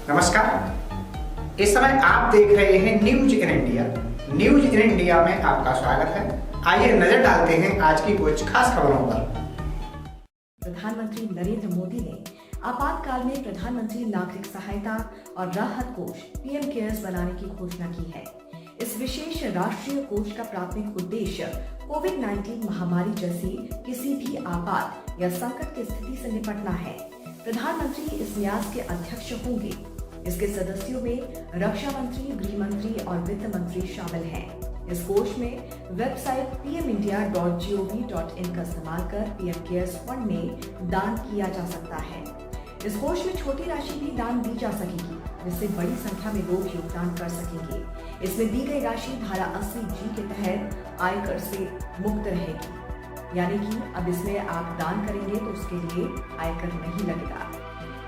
नमस्कार। इस समय आप देख रहे हैं news in India. News in India में आपका स्वागत है। आइए नजर डालते हैं आज की कुछ खास खबरों पर। प्रधानमंत्री नरेंद्र मोदी ने आपातकाल में प्रधानमंत्री नागरिक सहायता और राहत कोष पीएम केयर्स बनाने की घोषणा की है। इस विशेष राष्ट्रीय कोष का प्राथमिक उद्देश्य कोविड-19 महामारी जैसी किसी भी आपात या संकट की स्थिति से निपटना है। प्रधानमंत्री इस न्यास के अध्यक्ष होंगे। इसके सदस्यों में रक्षा मंत्री, गृह मंत्री और वित्त मंत्री शामिल हैं। इस कोष में वेबसाइट pmindia.gov.in का इस्तेमाल कर पीएम केयर्स फंड में दान किया जा सकता है। इस कोष में छोटी राशि भी दान दी जा सकेगी, जिससे बड़ी संख्या में लोग योगदान कर सकेंगे। इसमें दी गई राशि धारा 80G के तहत आयकर से मुक्त रहेगी, यानी कि अब इसमें आप दान करेंगे तो उसके लिए आयकर नहीं लगेगा।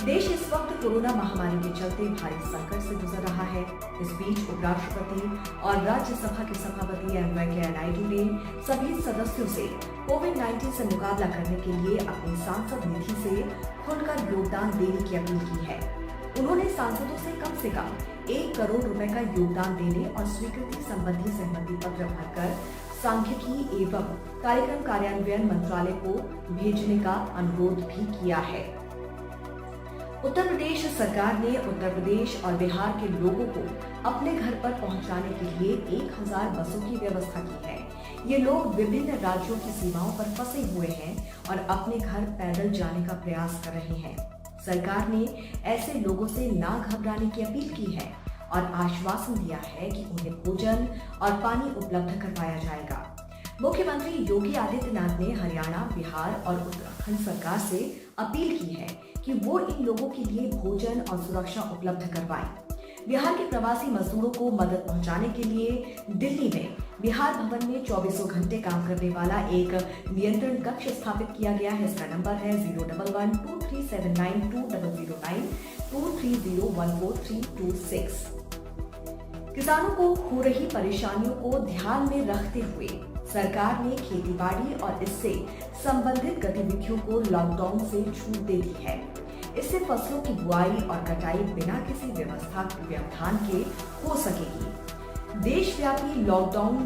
देश इस वक्त कोरोना महामारी के चलते भारी संकट से गुजर रहा है। इस बीच उपराष्ट्रपति और राज्यसभा के सभापति एम वेंकैया नायडू ने सभी सदस्यों से कोविड-19 से मुकाबला करने के लिए अपनी सांसद निधि से खुलकर योगदान देने की अपील की है। उन्होंने सांसदों से कम 1 करोड़ रुपए का योगदान देने और स्वीकृति संबंधी सहमति पत्र भरकर सांख्यिकी एवं कार्यक्रम कार्यान्वयन मंत्रालय को भेजने का अनुरोध भी किया है। उत्तर प्रदेश सरकार ने उत्तर प्रदेश और बिहार के लोगों को अपने घर पर पहुंचाने के लिए 1000 बसों की व्यवस्था की है। ये लोग विभिन्न राज्यों की सीमाओं पर फंसे हुए हैं और अपने घर पैदल जाने का प्रयास कर रहे हैं। सरकार ने ऐसे लोगों से ना घबराने की अपील की है और आश्वासन दिया है कि उन्हें भोजन और पानी उपलब्ध करवाया जाएगा। मुख्यमंत्री योगी आदित्यनाथ ने हरियाणा, बिहार और उत्तराखंड सरकार से अपील की है कि वो इन लोगों के लिए भोजन और सुरक्षा उपलब्ध करवाएं। बिहार के प्रवासी मजदूरों को मदद पहुंचाने के लिए दिल्ली में बिहार भवन में 24 घंटे काम करने वाला एक नियंत्रण कक्ष स्थापित किया गया है। इसका नंबर है 011-2379-2009-230143226। किसानों को हो रही परेशानियों को ध्यान में रखते हुए सरकार ने खेतीबाड़ी और इससे संबंधित गतिविधियों को लॉकडाउन से छूट दे दी है। इससे फसलों की बुआई और कटाई बिना किसी व्यवधान के हो सकेगी। देशव्यापी लॉकडाउन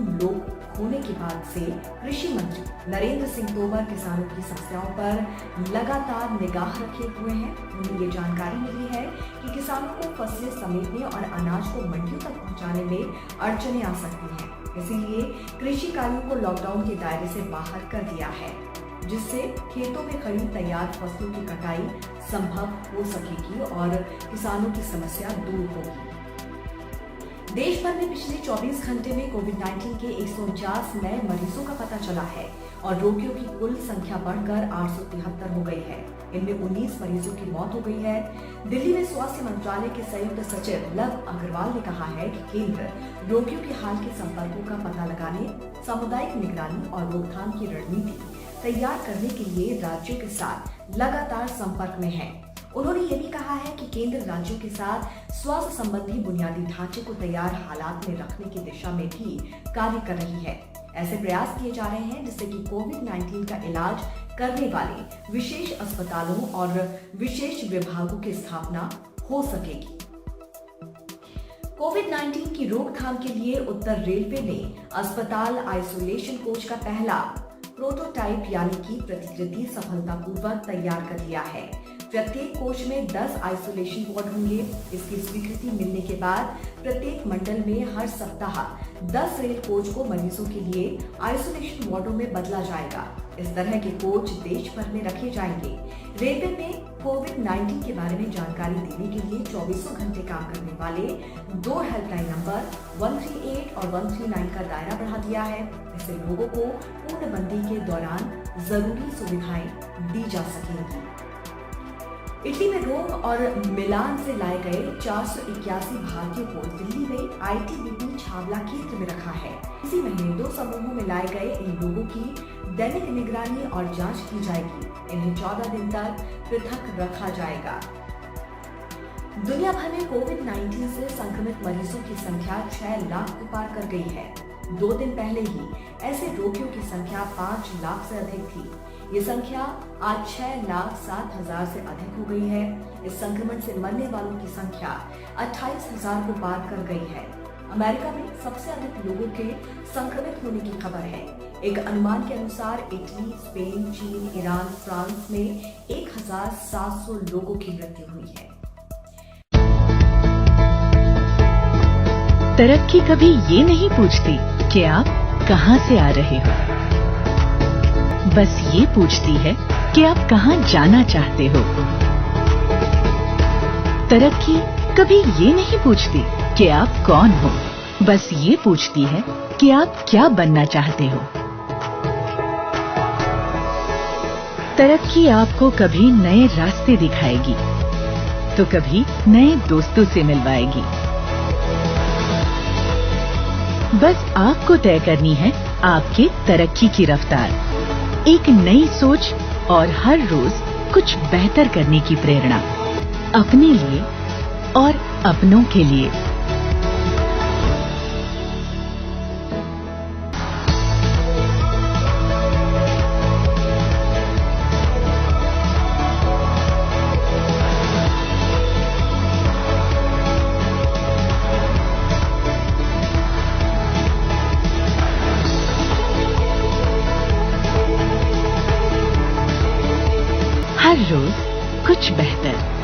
होने के बाद से कृषि मंत्री नरेंद्र सिंह तोमर किसानों की समस्याओं पर लगातार निगाह रखे हुए हैं। उन्हें ये जानकारी मिली है कि किसानों को फसलें समेटने और अनाज को मंडियों तक पहुंचाने में अड़चनें आ सकती हैं। इसीलिए कृषि कार्यों को लॉकडाउन के दायरे से बाहर कर दिया है, जिससे खेतों में खड़ी तैयार फसलों की कटाई संभव हो सकेगी और किसानों की समस्या दूर होगी। देश भर में पिछले 24 घंटे में कोविड-19 के 149 नए मरीजों का पता चला है और रोगियों की कुल संख्या बढ़कर 873 हो गई है। इनमें 19 मरीजों की मौत हो गई है। दिल्ली में स्वास्थ्य मंत्रालय के संयुक्त सचिव लव अग्रवाल ने कहा है कि केंद्र रोगियों के हाल के संपर्कों का पता लगाने, सामुदायिक निगरानी और रोकथाम की रणनीति तैयार करने के लिए राज्यों के साथ लगातार संपर्क में है। उन्होंने ये भी कहा है कि केंद्र राज्यों के साथ स्वास्थ्य संबंधी बुनियादी ढांचे को तैयार हालात में रखने की दिशा में भी कार्य कर रही है। ऐसे प्रयास किए जा रहे हैं जिससे कि कोविड-19 का इलाज करने वाले विशेष अस्पतालों और विशेष विभागों की स्थापना हो सकेगी। कोविड-19 की रोकथाम के लिए उत्तर रेलवे ने अस्पताल आइसोलेशन कोच का पहला प्रोटोटाइप यानी कि प्रतिकृति सफलतापूर्वक तैयार कर लिया है। प्रत्येक कोच में 10 आइसोलेशन वार्ड होंगे। इसकी स्वीकृति मिलने के बाद प्रत्येक मंडल में हर सप्ताह 10 रेल कोच को मरीजों के लिए आइसोलेशन वार्डों में बदला जाएगा। इस तरह के कोच देश भर में रखे जाएंगे। रेलवे में कोविड-19 के बारे में जानकारी देने के लिए 24 घंटे काम करने वाले 2 हेल्पलाइन नंबर 138 और 139 का दायरा बढ़ा दिया है। इससे लोगों को पूर्णबंदी के दौरान जरूरी सुविधाएं दी जा सकेंगी। इटली में रोम और मिलान से लाए गए 481 भारतीयों को दिल्ली में आईटीबीपी छावला केंद्र में रखा है। इसी महीने 2 समूहों में लाए गए इन लोगों की दैनिक निगरानी और जांच की जाएगी। इन्हें 14 दिन तक पृथक रखा जाएगा। दुनिया भर में कोविड-19 से संक्रमित मरीजों की संख्या 6 लाख को पार कर गई है। 2 दिन पहले ही ऐसे रोगियों की संख्या 5 लाख से अधिक थी। ये संख्या आज 6,07,000 से अधिक हो गई है। इस संक्रमण से मरने वालों की संख्या 28,000 को पार कर गई है। अमेरिका में सबसे अधिक लोगों के संक्रमित होने की खबर है। एक अनुमान के अनुसार इटली, स्पेन, चीन, ईरान, फ्रांस में 1,700 लोगों की मृत्यु हुई है। तरक्की कभी ये नहीं पूछती कि आप कहां से आ रहे हो, बस ये पूछती है कि आप कहां जाना चाहते हो। तरक्की कभी ये नहीं पूछती कि आप कौन हो, बस ये पूछती है कि आप क्या बनना चाहते हो। तरक्की आपको कभी नए रास्ते दिखाएगी, तो कभी नए दोस्तों से मिलवाएगी। बस आपको तय करनी है आपके तरक्की की रफ्तार, एक नई सोच और हर रोज कुछ बेहतर करने की प्रेरणा, अपने लिए और अपनों के लिए। हर रोज कुछ बेहतर।